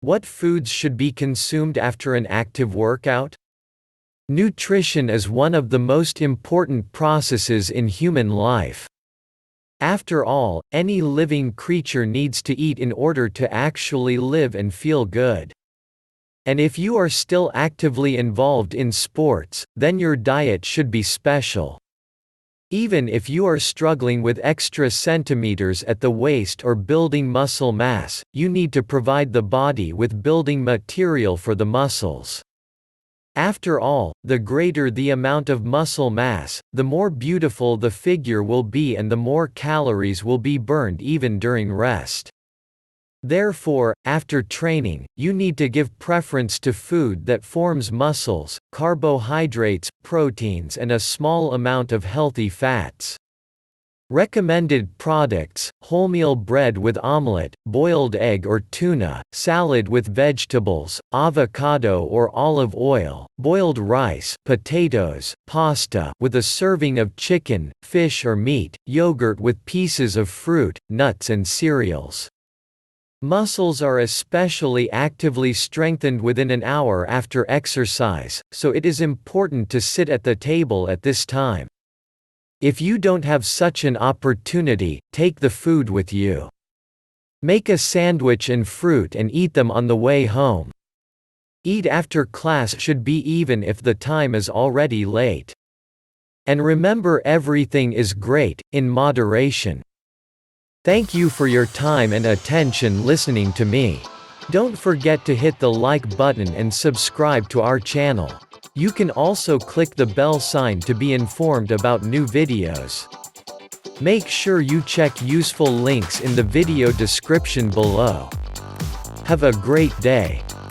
What foods should be consumed after an active workout? Nutrition is one of the most important processes in human life. After all, any living creature needs to eat in order to actually live and feel good. And if you are still actively involved in sports, then your diet should be special. Even if you are struggling with extra centimeters at the waist or building muscle mass, you need to provide the body with building material for the muscles. After all, the greater the amount of muscle mass, the more beautiful the figure will be and the more calories will be burned even during rest. Therefore, after training, you need to give preference to food that forms muscles, carbohydrates, proteins and a small amount of healthy fats. Recommended products: wholemeal bread with omelette, boiled egg or tuna, salad with vegetables, avocado or olive oil, boiled rice, potatoes, pasta with a serving of chicken, fish or meat, yogurt with pieces of fruit, nuts and cereals. Muscles are especially actively strengthened within an hour after exercise, so it is important to sit at the table at this time. If you don't have such an opportunity, take the food with you. Make a sandwich and fruit and eat them on the way home. Eat after class should be even if the time is already late. And remember, everything is great, in moderation. Thank you for your time and attention listening to me. Don't forget to hit the like button and subscribe to our channel. You can also click the bell sign to be informed about new videos. Make sure you check useful links in the video description below. Have a great day.